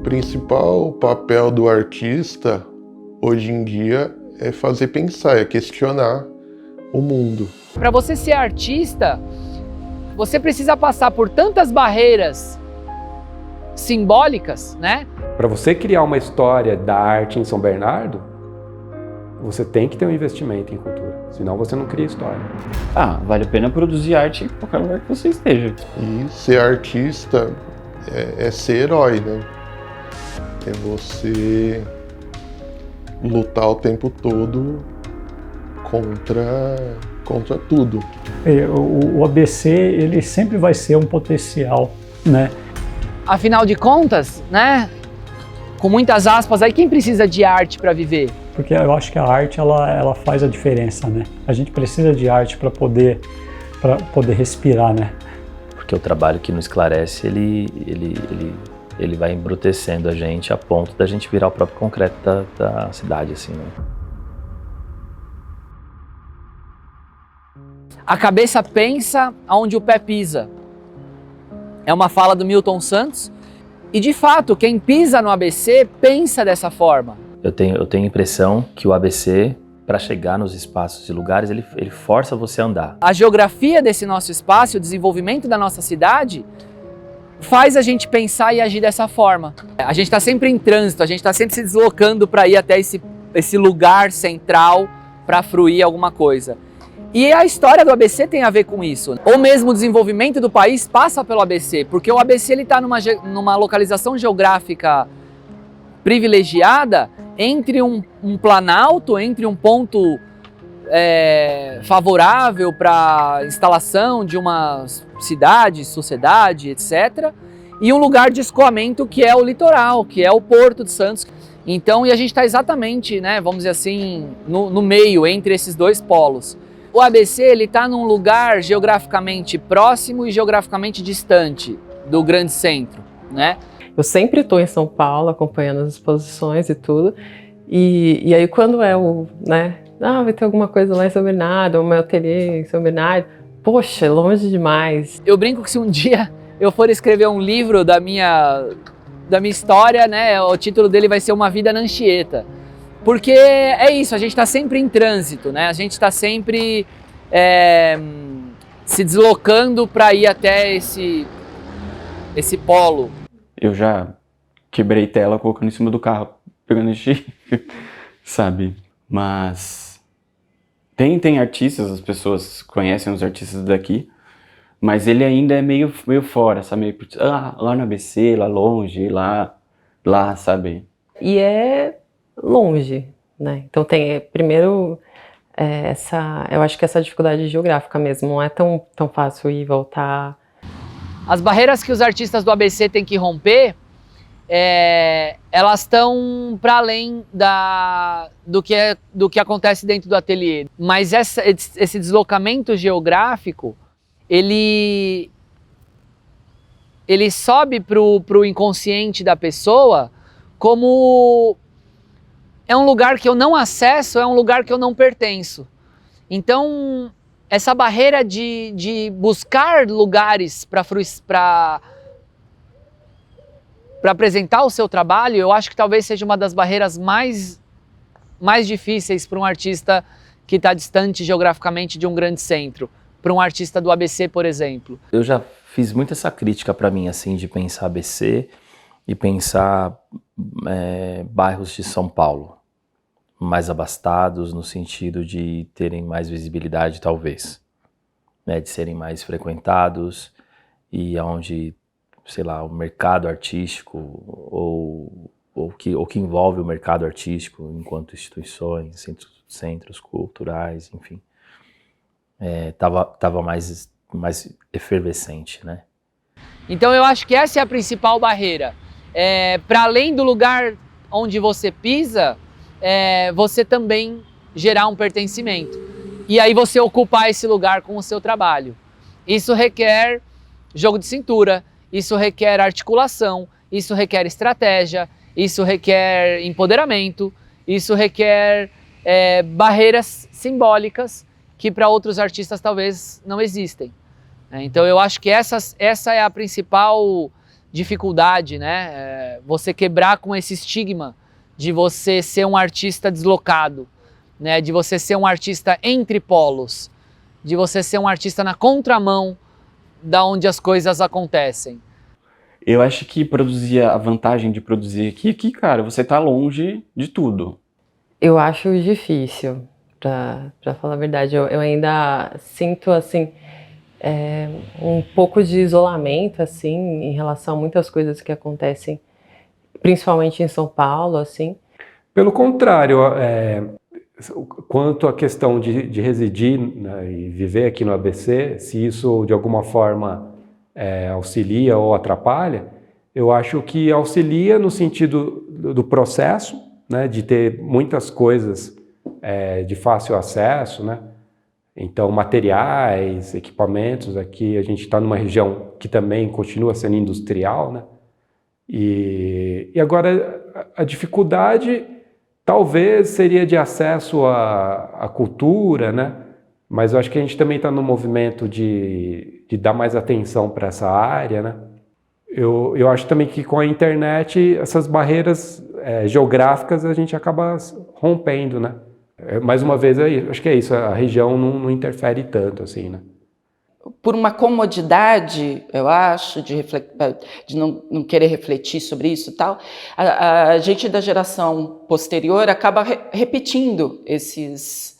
principal papel do artista, hoje em dia, é fazer pensar, é questionar o mundo. Para você ser artista, você precisa passar por tantas barreiras simbólicas, né? Para você criar uma história da arte em São Bernardo, você tem que ter um investimento em cultura, senão você não cria história. Vale a pena produzir arte em qualquer lugar que você esteja. E ser artista é ser herói, né? É você lutar o tempo todo contra tudo. O ABC, ele sempre vai ser um potencial, né? Afinal de contas, né? Com muitas aspas aí, quem precisa de arte para viver? Porque eu acho que a arte, ela faz a diferença, né? A gente precisa de arte para poder respirar, né? Porque o trabalho que nos esclarece, ele vai embrutecendo a gente a ponto da gente virar o próprio concreto da cidade, assim, né? A cabeça pensa aonde o pé pisa. É uma fala do Milton Santos. E, de fato, quem pisa no ABC pensa dessa forma. Eu tenho a impressão que o ABC, para chegar nos espaços e lugares, ele força você a andar. A geografia desse nosso espaço, o desenvolvimento da nossa cidade, faz a gente pensar e agir dessa forma. A gente está sempre em trânsito, a gente está sempre se deslocando para ir até esse lugar central para fruir alguma coisa. E a história do ABC tem a ver com isso. Ou mesmo o desenvolvimento do país passa pelo ABC, porque o ABC está numa localização geográfica privilegiada entre um planalto, entre um ponto favorável para a instalação de uma cidade, sociedade, etc. E um lugar de escoamento que é o litoral, que é o Porto de Santos. Então, e a gente está exatamente, né, vamos dizer assim, no meio, entre esses dois polos. O ABC está num lugar geograficamente próximo e geograficamente distante do grande centro, né? Eu sempre estou em São Paulo acompanhando as exposições e tudo, e aí quando vai ter alguma coisa lá em São Bernardo, o meu ateliê em São Bernardo, poxa, longe demais. Eu brinco que se um dia eu for escrever um livro da minha história, né, o título dele vai ser Uma Vida na Anchieta. Porque é isso, a gente está sempre em trânsito, né? A gente está sempre se deslocando para ir até esse polo. Eu já quebrei tela colocando em cima do carro, pegando enchi, sabe? Mas tem artistas, as pessoas conhecem os artistas daqui, mas ele ainda é meio fora, sabe? Lá no ABC, lá longe, lá, sabe? E é longe, né? Então tem, primeiro, eu acho que essa dificuldade geográfica mesmo, não é tão fácil ir e voltar. As barreiras que os artistas do ABC têm que romper, elas estão para além do que acontece dentro do ateliê. Mas esse deslocamento geográfico, ele sobe pro inconsciente da pessoa como é um lugar que eu não acesso, é um lugar que eu não pertenço. Então, essa barreira de buscar lugares para apresentar o seu trabalho, eu acho que talvez seja uma das barreiras mais difíceis para um artista que está distante geograficamente de um grande centro. Para um artista do ABC, por exemplo. Eu já fiz muito essa crítica para mim, assim, de pensar ABC e pensar bairros de São Paulo mais abastados, no sentido de terem mais visibilidade, talvez, né, de serem mais frequentados e onde, sei lá, o mercado artístico ou que envolve o mercado artístico enquanto instituições, centros culturais, enfim, tava mais efervescente, né? Então eu acho que essa é a principal barreira. Para além do lugar onde você pisa, você também gerar um pertencimento. E aí você ocupar esse lugar com o seu trabalho. Isso requer jogo de cintura, isso requer articulação, isso requer estratégia, isso requer empoderamento, isso requer barreiras simbólicas que para outros artistas talvez não existem. Então eu acho que essa é a principal dificuldade, né? Você quebrar com esse estigma de você ser um artista deslocado, né? De você ser um artista entre polos, de você ser um artista na contramão da onde as coisas acontecem. Eu acho que a vantagem de produzir aqui é que, cara, você tá longe de tudo. Eu acho difícil, pra falar a verdade. Eu ainda sinto, assim, um pouco de isolamento, assim, em relação a muitas coisas que acontecem, principalmente em São Paulo, assim. Pelo contrário, quanto à questão de residir, né, e viver aqui no ABC, se isso de alguma forma auxilia ou atrapalha, eu acho que auxilia no sentido do processo, né, de ter muitas coisas de fácil acesso, né? Então, materiais, equipamentos, aqui a gente está numa região que também continua sendo industrial, né? E agora a dificuldade talvez seria de acesso à cultura, né? Mas eu acho que a gente também está no movimento de dar mais atenção para essa área, né? Eu acho também que com a internet essas barreiras geográficas a gente acaba rompendo, né? Mais uma vez, acho que é isso, a região não interfere tanto, assim, né? Por uma comodidade, eu acho, de não querer refletir sobre isso e tal, a gente da geração posterior acaba repetindo essas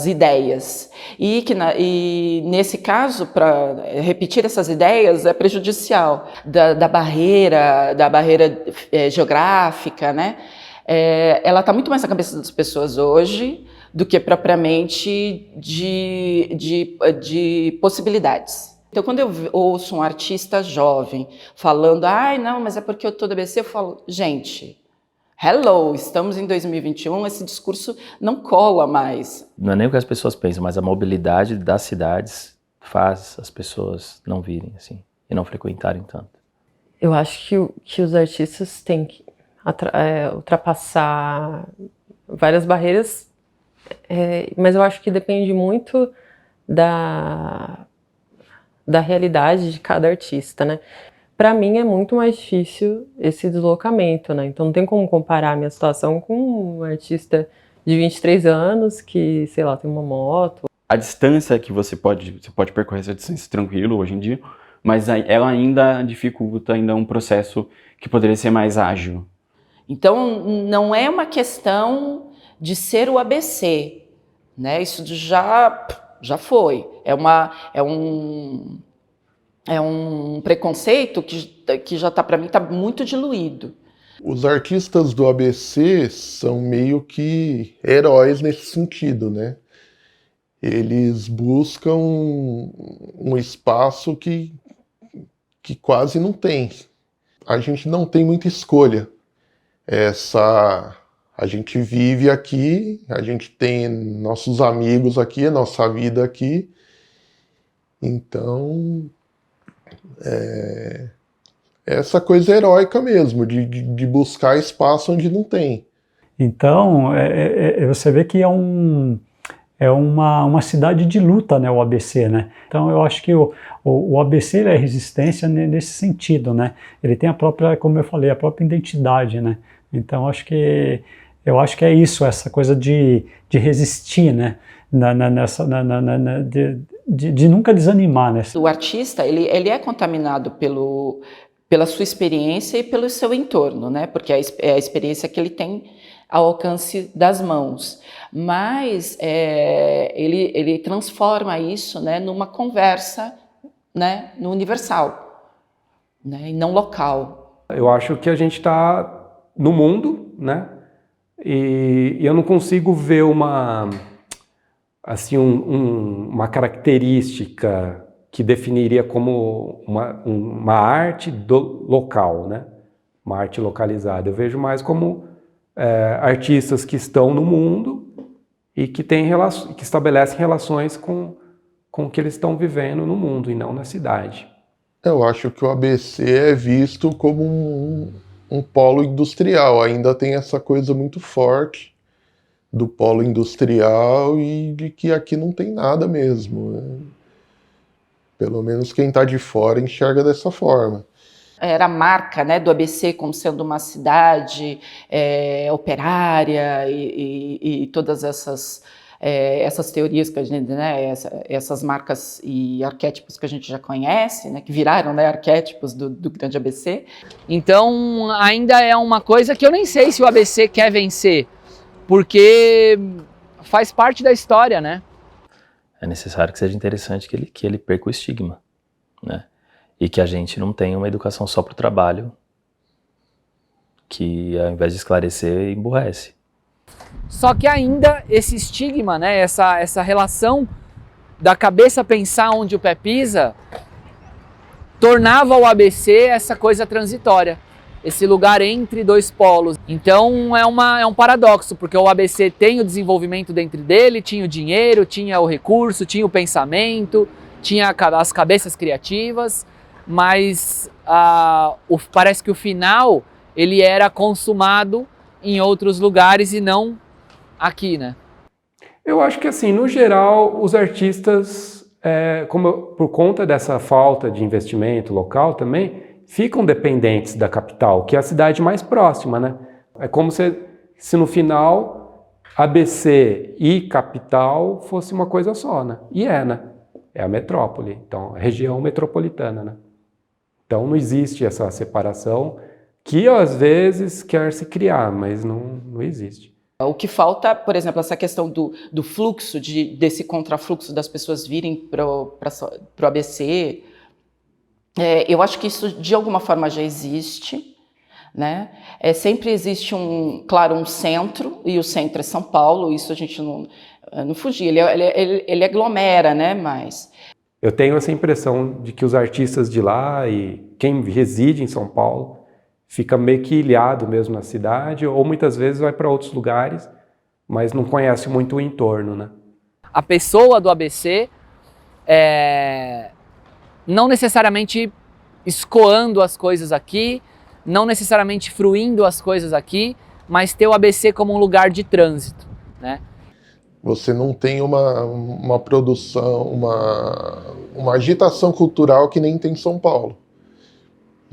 ideias. E nesse caso, para repetir essas ideias é prejudicial da barreira geográfica, né? Ela está muito mais na cabeça das pessoas hoje do que propriamente de possibilidades. Então, quando eu ouço um artista jovem falando, não, mas é porque eu estou do ABC, eu falo, gente, hello, estamos em 2021, esse discurso não cola mais. Não é nem o que as pessoas pensam, mas a mobilidade das cidades faz as pessoas não virem, assim, e não frequentarem tanto. Eu acho que os artistas têm que ultrapassar várias barreiras, mas eu acho que depende muito da realidade de cada artista, né? Para mim é muito mais difícil esse deslocamento, né? Então não tem como comparar a minha situação com um artista de 23 anos que, sei lá, tem uma moto. A distância que você pode percorrer essa distância tranquilo hoje em dia, mas ela ainda dificulta um processo que poderia ser mais ágil. Então, não é uma questão de ser o ABC, né? Isso já foi. É um preconceito que já está, para mim, está muito diluído. Os artistas do ABC são meio que heróis nesse sentido, né? Eles buscam um espaço que quase não tem. A gente não tem muita escolha. A gente vive aqui, a gente tem nossos amigos aqui, a nossa vida aqui. Então, essa coisa heróica mesmo, de buscar espaço onde não tem. Então, você vê que é uma cidade de luta, né, o ABC, né? Então eu acho que o ABC ele é resistência nesse sentido, né? Ele tem a própria, como eu falei, a própria identidade, né? Então eu acho que é isso, essa coisa de resistir, né? De nunca desanimar, né? O artista ele é contaminado pela sua experiência e pelo seu entorno, né? Porque é a experiência que ele tem ao alcance das mãos. Mas ele transforma isso, né, numa conversa, né, no universal, né, e não local. Eu acho que a gente está no mundo, né, e eu não consigo ver uma característica que definiria como uma arte local, né, uma arte localizada. Eu vejo mais como artistas que estão no mundo e que estabelecem relações com o que eles estão vivendo no mundo e não na cidade. Eu acho que o ABC é visto como um polo industrial, ainda tem essa coisa muito forte do polo industrial e de que aqui não tem nada mesmo. Pelo menos quem está de fora enxerga dessa forma. Era a marca, né, do ABC como sendo uma cidade operária e todas essas teorias que a gente, né, essas marcas e arquétipos que a gente já conhece, né, que viraram, né, arquétipos do grande ABC. Então ainda é uma coisa que eu nem sei se o ABC quer vencer, porque faz parte da história, né? É necessário que seja interessante que ele perca o estigma, né? E que a gente não tenha uma educação só para o trabalho, que ao invés de esclarecer, emburrece. Só que ainda esse estigma, né, essa relação da cabeça pensar onde o pé pisa, tornava o ABC essa coisa transitória, esse lugar entre dois polos. Então é um paradoxo, porque o ABC tem o desenvolvimento dentro dele, tinha o dinheiro, tinha o recurso, tinha o pensamento, tinha as cabeças criativas, mas parece que o final ele era consumado em outros lugares e não aqui, né? Eu acho que, assim, no geral, os artistas, por conta dessa falta de investimento local também, ficam dependentes da capital, que é a cidade mais próxima, né? É como se no final ABC e capital fosse uma coisa só, né? E né? É a metrópole, então, a região metropolitana, né? Então não existe essa separação que às vezes quer se criar, mas não existe. O que falta, por exemplo, essa questão do fluxo, desse contrafluxo das pessoas virem para o ABC, eu acho que isso de alguma forma já existe, né? Sempre existe claro, um centro, e o centro é São Paulo, isso a gente não fugir, ele aglomera, né? Mas eu tenho essa impressão de que os artistas de lá e quem reside em São Paulo fica meio que ilhado mesmo na cidade, ou muitas vezes vai para outros lugares, mas não conhece muito o entorno, né? A pessoa do ABC não necessariamente escoando as coisas aqui, não necessariamente fruindo as coisas aqui, mas ter o ABC como um lugar de trânsito, né? Você não tem uma produção, uma agitação cultural que nem tem em São Paulo.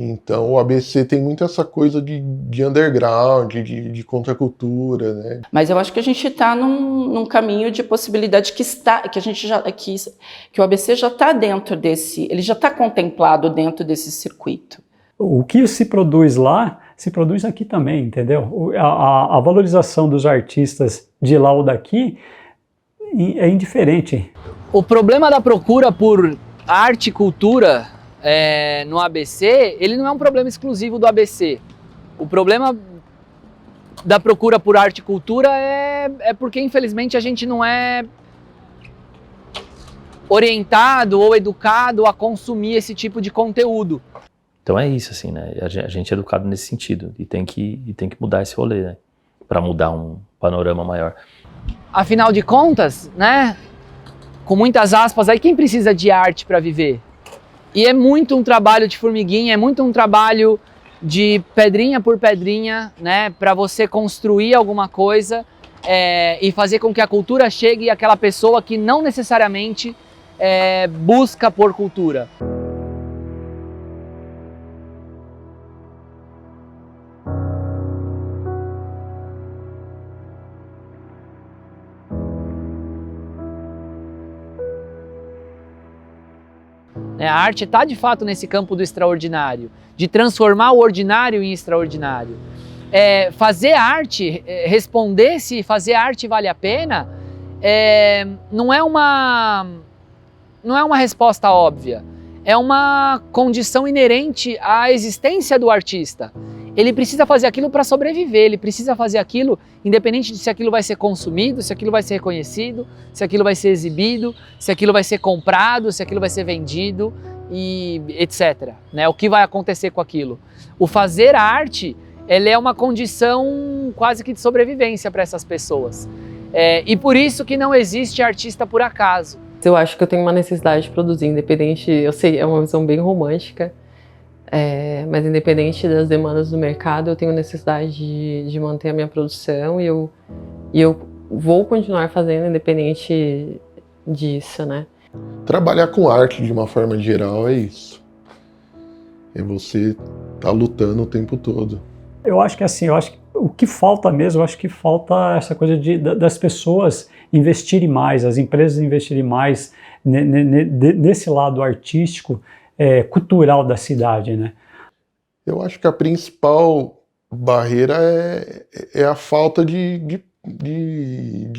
Então o ABC tem muito essa coisa de underground, de contracultura, né? Mas eu acho que a gente está num caminho de possibilidade que o ABC já está dentro ele já está contemplado dentro desse circuito. O que se produz lá, se produz aqui também, entendeu? A valorização dos artistas de lá ou daqui é indiferente. O problema da procura por arte e cultura no ABC, ele não é um problema exclusivo do ABC. O problema da procura por arte e cultura é porque, infelizmente, a gente não é orientado ou educado a consumir esse tipo de conteúdo. Então é isso, assim, né? A gente é educado nesse sentido e tem que mudar esse rolê, né? Para mudar um panorama maior. Afinal de contas, né? Com muitas aspas, aí quem precisa de arte para viver? E é muito um trabalho de formiguinha, é muito um trabalho de pedrinha por pedrinha, né? Para você construir alguma coisa e fazer com que a cultura chegue àquela pessoa que não necessariamente busca por cultura. A arte está de fato nesse campo do extraordinário, de transformar o ordinário em extraordinário. Fazer arte, responder se fazer arte vale a pena, não é uma resposta óbvia, é uma condição inerente à existência do artista. Ele precisa fazer aquilo para sobreviver, ele precisa fazer aquilo independente de se aquilo vai ser consumido, se aquilo vai ser reconhecido, se aquilo vai ser exibido, se aquilo vai ser comprado, se aquilo vai ser vendido e etc. Né? O que vai acontecer com aquilo? O fazer arte, ele é uma condição quase que de sobrevivência para essas pessoas. E por isso que não existe artista por acaso. Eu acho que eu tenho uma necessidade de produzir, independente, eu sei, é uma visão bem romântica, mas independente das demandas do mercado, eu tenho necessidade de manter a minha produção e eu vou continuar fazendo independente disso, né? Trabalhar com arte de uma forma geral é isso. É você tá lutando o tempo todo. Eu acho que assim, eu acho que o que falta mesmo, eu acho que falta essa coisa das pessoas investirem mais, as empresas investirem mais nesse lado artístico, cultural da cidade, né? Eu acho que a principal barreira é a falta de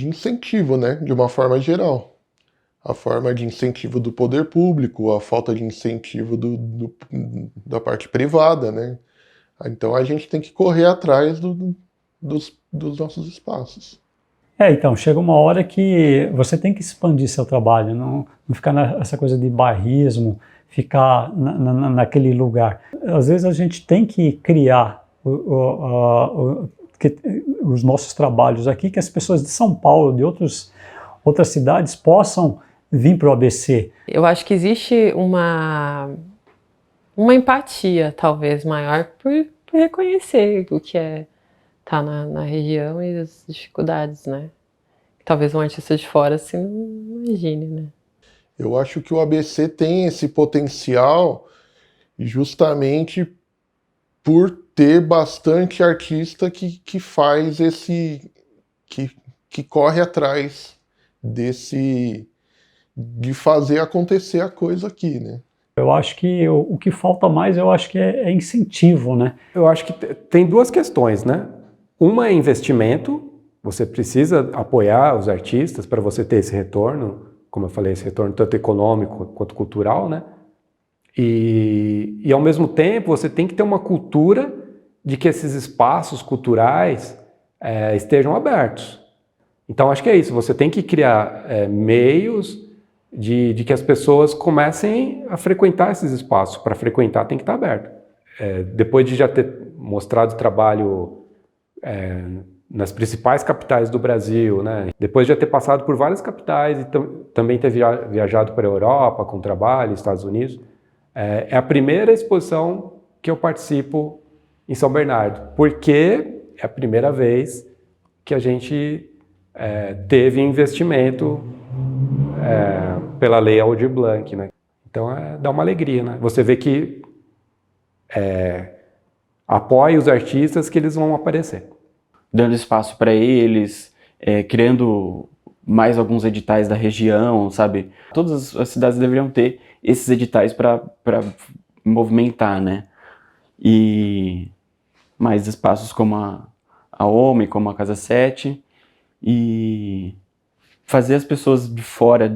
incentivo, né? De uma forma geral. A forma de incentivo do poder público, a falta de incentivo da parte privada, né? Então a gente tem que correr atrás dos nossos espaços. Então, chega uma hora que você tem que expandir seu trabalho, não ficar nessa coisa de bairrismo, ficar naquele lugar. Às vezes a gente tem que criar os nossos trabalhos aqui, que as pessoas de São Paulo, de outras cidades, possam vir para o ABC. Eu acho que existe uma empatia, talvez, maior por reconhecer o que é estar na região e as dificuldades, né? Talvez um artista de fora assim não imagine, né? Eu acho que o ABC tem esse potencial justamente por ter bastante artista que faz que corre atrás de fazer acontecer a coisa aqui, né? Eu acho que o que falta mais, eu acho que é incentivo, né? Eu acho que tem duas questões, né? Uma é investimento, você precisa apoiar os artistas para você ter esse retorno, como eu falei, esse retorno tanto econômico quanto cultural, né? E ao mesmo tempo você tem que ter uma cultura de que esses espaços culturais estejam abertos. Então acho que é isso, você tem que criar meios de que as pessoas comecem a frequentar esses espaços. Para frequentar tem que estar aberto. Depois de já ter mostrado trabalho nas principais capitais do Brasil, né? Depois de já ter passado por várias capitais e também ter viajado para a Europa com trabalho, Estados Unidos, é a primeira exposição que eu participo em São Bernardo, porque é a primeira vez que a gente teve investimento pela Lei Aldir Blanc, né? Então dá uma alegria, né? Você vê que apoia os artistas que eles vão aparecer. Dando espaço para eles, criando mais alguns editais da região, sabe? Todas as cidades deveriam ter esses editais para movimentar, né? E mais espaços como a OMI, como a Casa 7, e fazer as pessoas de fora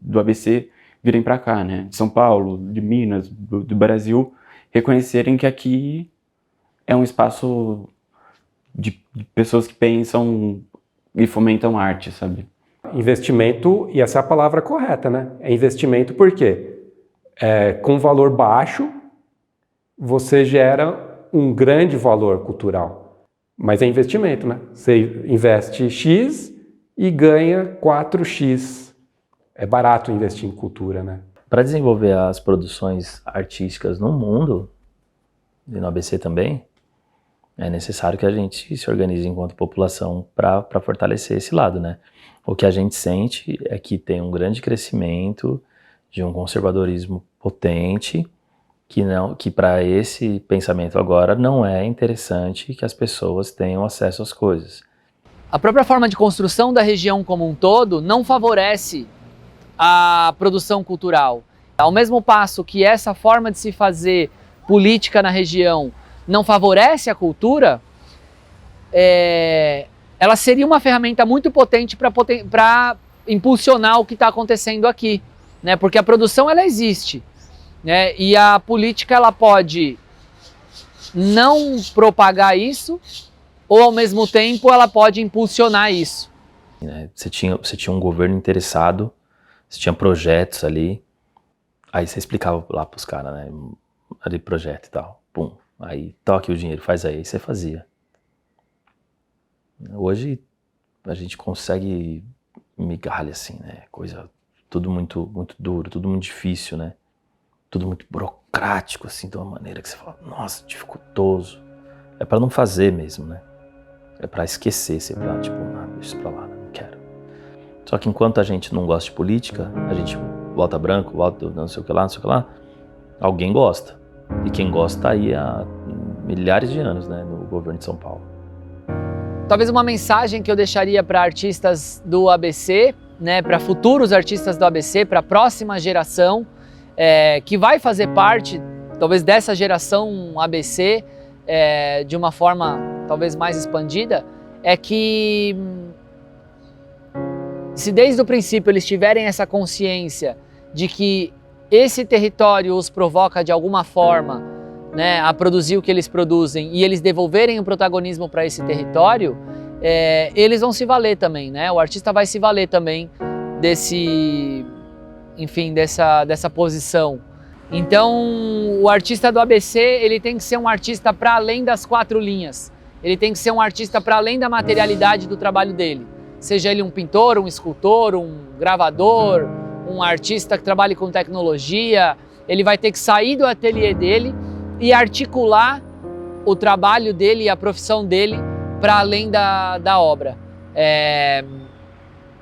do ABC virem para cá, né? De São Paulo, de Minas, do Brasil, reconhecerem que aqui é um espaço de pessoas que pensam e fomentam arte, sabe? Investimento, e essa é a palavra correta, né? É investimento porque com valor baixo você gera um grande valor cultural. Mas é investimento, né? Você investe X e ganha 4X. É barato investir em cultura, né? Para desenvolver as produções artísticas no mundo, e no ABC também, é necessário que a gente se organize enquanto população para fortalecer esse lado, né? O que a gente sente é que tem um grande crescimento de um conservadorismo potente, que para esse pensamento agora não é interessante que as pessoas tenham acesso às coisas. A própria forma de construção da região como um todo não favorece a produção cultural. Ao mesmo passo que essa forma de se fazer política na região não favorece a cultura, ela seria uma ferramenta muito potente para impulsionar o que está acontecendo aqui, né? Porque a produção ela existe, né? E a política ela pode não propagar isso, ou ao mesmo tempo ela pode impulsionar isso. Você tinha um governo interessado, você tinha projetos ali, aí você explicava lá para os caras, né? Ali projeto e tal, pum. Aí toque o dinheiro, faz aí você fazia. Hoje a gente consegue migalha assim, né? Coisa, tudo muito, muito duro, tudo muito difícil, né? Tudo muito burocrático, assim, de uma maneira que você fala, nossa, dificultoso. É para não fazer mesmo, né? É para esquecer, você tipo, deixa isso pra lá, não quero. Só que enquanto a gente não gosta de política, a gente bota branco, bota não sei o que lá, não sei o que lá. Alguém gosta. E quem gosta tá aí há milhares de anos, né, no governo de São Paulo. Talvez uma mensagem que eu deixaria para artistas do ABC, né, para futuros artistas do ABC, para a próxima geração, que vai fazer parte, talvez, dessa geração ABC, de uma forma talvez mais expandida, é que se desde o princípio eles tiverem essa consciência de que esse território os provoca de alguma forma, né, a produzir o que eles produzem e eles devolverem o protagonismo para esse território, eles vão se valer também, né? O artista vai se valer também dessa posição. Então, o artista do ABC, ele tem que ser um artista para além das 4 linhas. Ele tem que ser um artista para além da materialidade do trabalho dele. Seja ele um pintor, um escultor, um gravador, um artista que trabalhe com tecnologia, ele vai ter que sair do ateliê dele e articular o trabalho dele e a profissão dele para além da obra.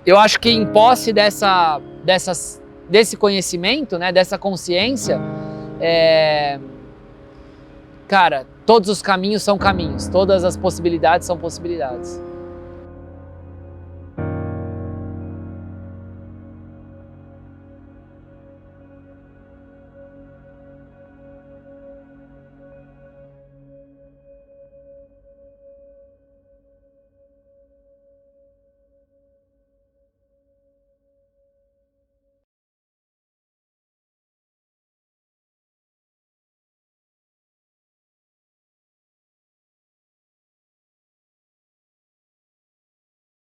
Eu acho que em posse desse conhecimento, né, dessa consciência, cara, todos os caminhos são caminhos, todas as possibilidades são possibilidades.